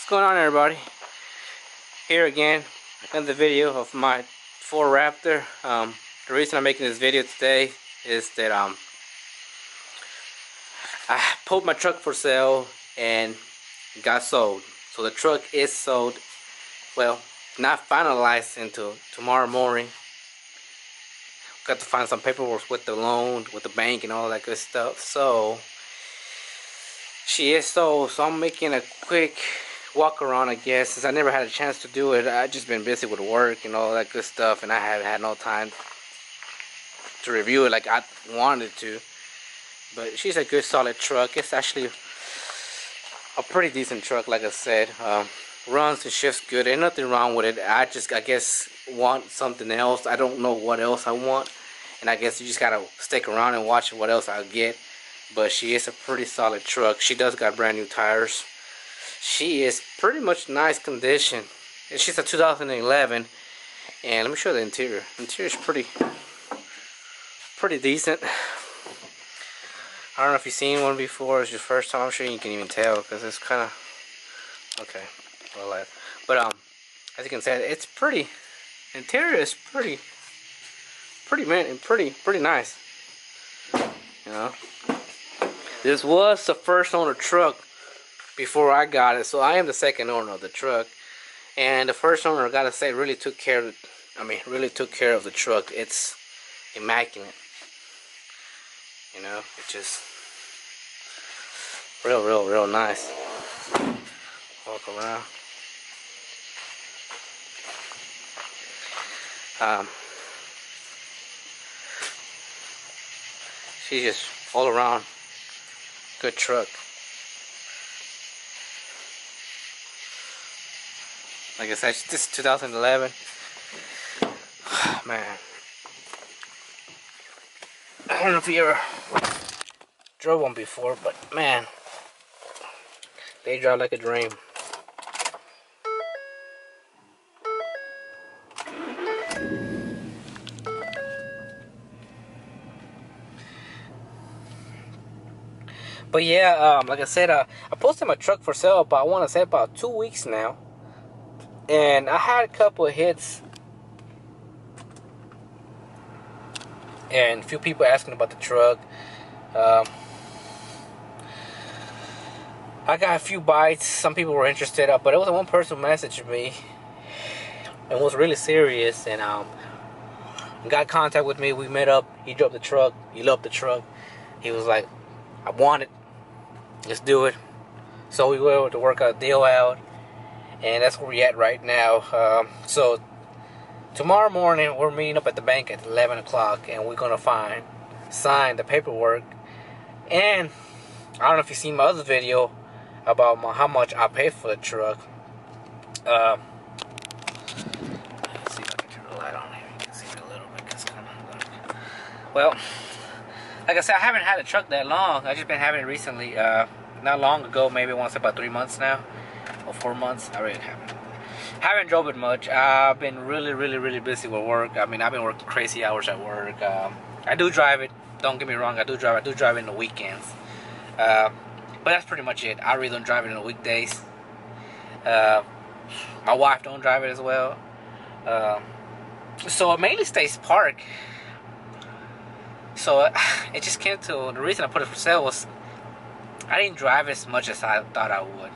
going on, everybody? Here again, another video of my Ford Raptor. The reason I'm making this video today is that I pulled my truck for sale and it got sold. So the truck is sold. Well, not finalized until tomorrow morning. Got to find some paperwork with the loan, with the bank, and all that good stuff. So she is sold. So I'm making a quick walk around, I guess, since I never had a chance to do it. I just been busy with work and all that good stuff, and I haven't had no time to review it like I wanted to. But she's a good solid truck. It's actually a pretty decent truck, like I said. Runs and shifts good. Ain't nothing wrong with it. I guess want something else. I don't know what else I want, and I guess you just gotta stick around and watch what else I'll get. But she is a pretty solid truck. She does got brand new tires. She is pretty much nice condition. And she's a 2011. And let me show you the interior. The interior is pretty decent. I don't know if you've seen one before. It's your first time. I'm sure you can even tell because it's kind of okay. Well, but as you can see, it's pretty. Interior is pretty nice. You know, this was the first owner truck before I got it, so I am the second owner of the truck. And the first owner, I gotta say, really took care of it. Really took care of the truck. It's immaculate. You know, it's just real nice. Walk around. She's just all around good truck. Like I said, this is 2011. Man, I don't know if you ever drove one before, but man, they drive like a dream. But yeah, like I said, I posted my truck for sale about, I want to say, about 2 weeks now. And I had a couple of hits. And a few people asking about the truck. I got a few bites. Some people were interested. But it was one person who messaged me. And was really serious. And got in contact with me. We met up. He drove the truck. He loved the truck. He was like, I want it. Let's do it. So we were able to work a deal out. And that's where we're at right now. So tomorrow morning we're meeting up at the bank at 11 o'clock, and we're gonna sign the paperwork. And I don't know if you've seen my other video about how much I paid for the truck. Let's see if I can turn the light on here. You can see it a little bit. It's kind of dark. Well, like I said, I haven't had a truck that long. I just been having it recently. Not long ago, maybe once about 3 months now. Or 4 months. I really haven't drove it much. I've been really busy with work. I've been working crazy hours at work. I do drive it, don't get me wrong. I do drive it in the weekends, but that's pretty much it. I really don't drive it in the weekdays. My wife don't drive it as well, so it mainly stays parked. So it just came to, the reason I put it for sale was I didn't drive as much as I thought I would.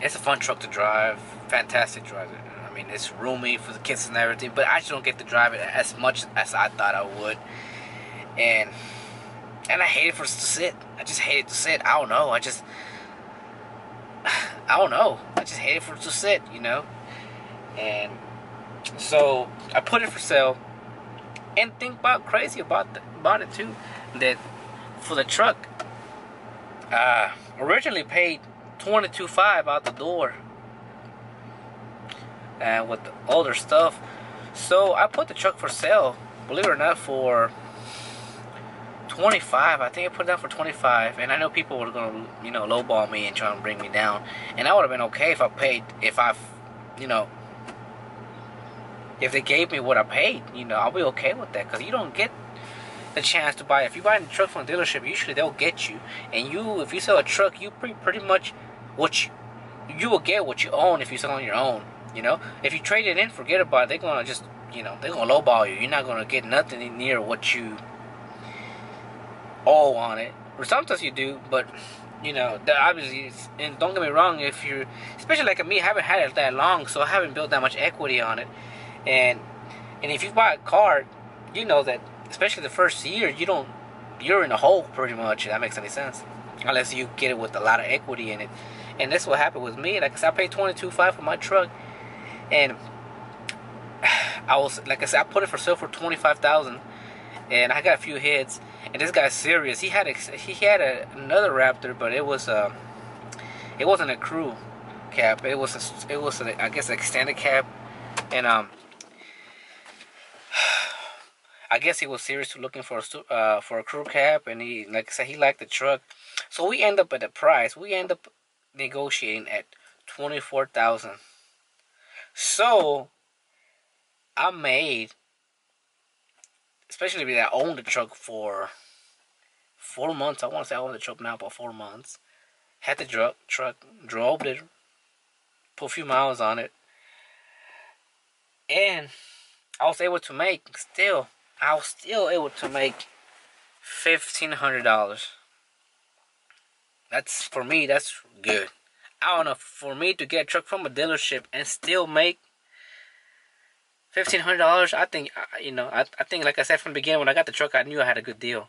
It's a fun truck to drive, fantastic drive. It's roomy for the kids and everything, but I just don't get to drive it as much as I thought I would. And I hate it for it to sit. I just hate it to sit. I don't know. I just hate it for it to sit, you know. And so I put it for sale, and think crazy about it too. That for the truck, originally paid $22,500 out the door, and with the older stuff. So I put the truck for sale, believe it or not, for $25,000. I think I put it down for $25,000, and I know people were gonna, lowball me and try and bring me down, and I would have been okay if if they gave me what I paid. I'll be okay with that, because you don't get the chance to buy. If you buy a truck from a dealership, usually they'll get you. And if you sell a truck, you pretty much what you will get what you own if you sell on your own. You know, if you trade it in, forget about it. They're gonna just, you know, they're gonna lowball you. You're not gonna get nothing near what you owe on it. Or sometimes you do, but you know, obviously. And don't get me wrong, if you're, especially like me, I haven't had it that long, so I haven't built that much equity on it. And if you buy a car, you know that, especially the first year, you're in a hole pretty much. If that makes any sense, unless you get it with a lot of equity in it. And that's what happened with me. Like I said, I paid $22,500 for my truck, and like I said, I put it for sale for $25,000, and I got a few hits. And this guy's serious. He had another Raptor, but it wasn't a crew cab. It was I guess an extended cab, and I guess he was seriously looking for a crew cab, and he, like I said, he liked the truck. So we end up at the price. We end up negotiating at $24,000. So I made, especially because I owned the truck for 4 months. I want to say I owned the truck now about 4 months. Had the truck, drove it, put a few miles on it, and I was able to make able to make $1,500. That's, for me, that's good. I don't know, for me to get a truck from a dealership and still make $1,500, I think, I think, like I said from the beginning, when I got the truck, I knew I had a good deal.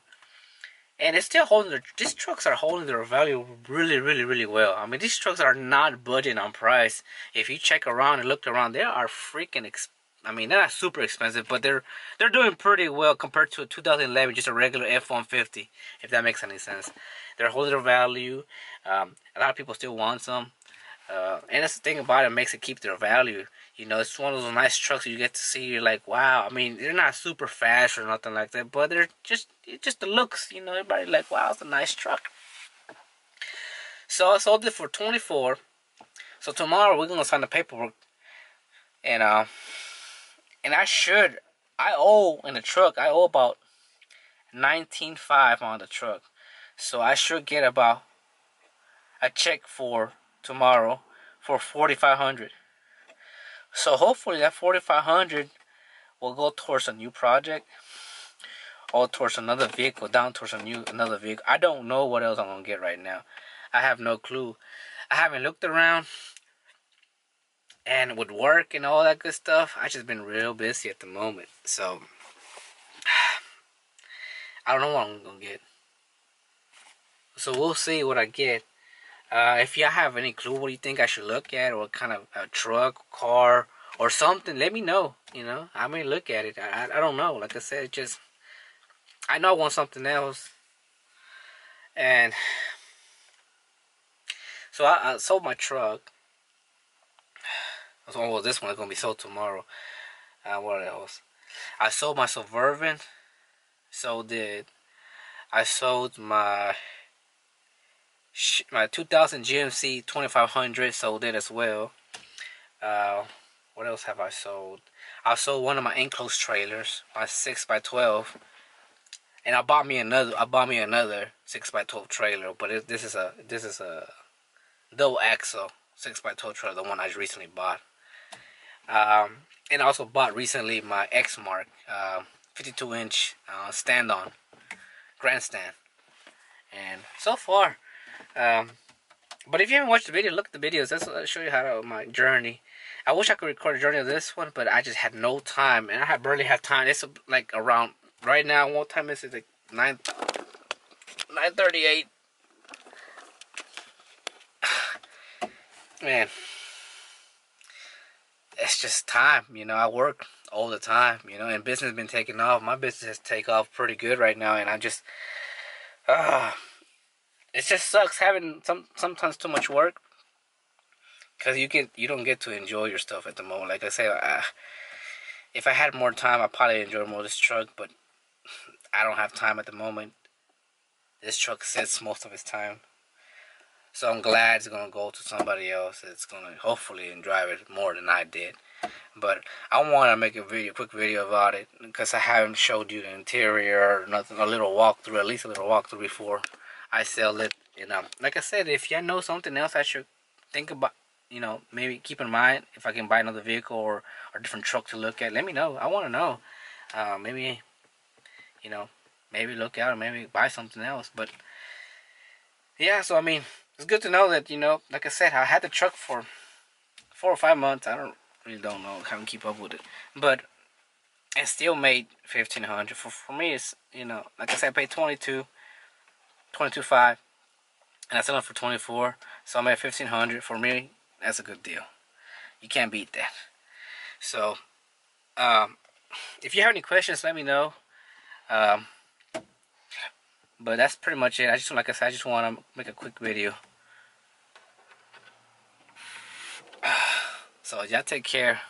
And it's still holding these trucks are holding their value really, really, really well. I mean, these trucks are not budging on price. If you check around and look around, they are freaking I mean, they're not super expensive, but they're doing pretty well compared to a 2011, just a regular F-150, if that makes any sense. They're holding their value. A lot of people still want some. And that's the thing about it, makes it keep their value. You know, it's one of those nice trucks you get to see. You're like, wow. I mean, they're not super fast or nothing like that, but they're just the looks. You know, everybody like, wow, it's a nice truck. So I sold it for $24,000. So tomorrow we're gonna sign the paperwork, and I owe in the truck. I owe about $19,500 on the truck. So I should get about a check for tomorrow for $4,500. So hopefully that $4,500 will go towards a new project or towards another vehicle, down towards another vehicle. I don't know what else I'm gonna get right now. I have no clue. I haven't looked around, and with work and all that good stuff, I just been real busy at the moment. So I don't know what I'm gonna get. So we'll see what I get. If y'all have any clue what you think I should look at, or what kind of a truck, car, or something, let me know. You know, I may look at it. I don't know. Like I said, I know I want something else. And so I sold my truck. Well, this one is gonna be sold tomorrow. What else? I sold my Suburban. I sold my 2000 GMC 2500, sold it as well. What else have I sold? I sold one of my enclosed trailers, my 6x12, and I bought me another 6x12 trailer. But this is a double axle 6x12 trailer, the one I recently bought. And I also bought recently my X-Mark 52-inch stand-on grandstand. And so far, but if you haven't watched the video, look at the videos. I'll show you how my journey. I wish I could record a journey of this one, but I just had no time, and I barely have time. It's like around right now. What time is it? Like 9:38. Man, it's just time. You know, I work all the time. You know, and business has been taking off. My business has taken off pretty good right now, and I just it just sucks having sometimes too much work, because you don't get to enjoy your stuff at the moment. Like I say, if I had more time, I'd probably enjoy more of this truck, but I don't have time at the moment. This truck sits most of its time, so I'm glad it's gonna go to somebody else that's gonna hopefully drive it more than I did. But I want to make a quick video about it, because I haven't showed you the interior or nothing. At least a little walkthrough before I sell it. And like I said, if y'all know something else I should think about, maybe keep in mind if I can buy another vehicle or different truck to look at. Let me know. I want to know. Maybe, you know, maybe look out or maybe buy something else. But yeah, so I mean, it's good to know that, like I said, I had the truck for 4 or 5 months. I don't know how to keep up with it, but I still made 1,500. For me, it's, like I said, I paid 22.5, and I sell them for 24. So I made 1,500. For me, that's a good deal. You can't beat that. So, if you have any questions, let me know. Um, but that's pretty much it. Like I said, I just want to make a quick video. So y'all take care.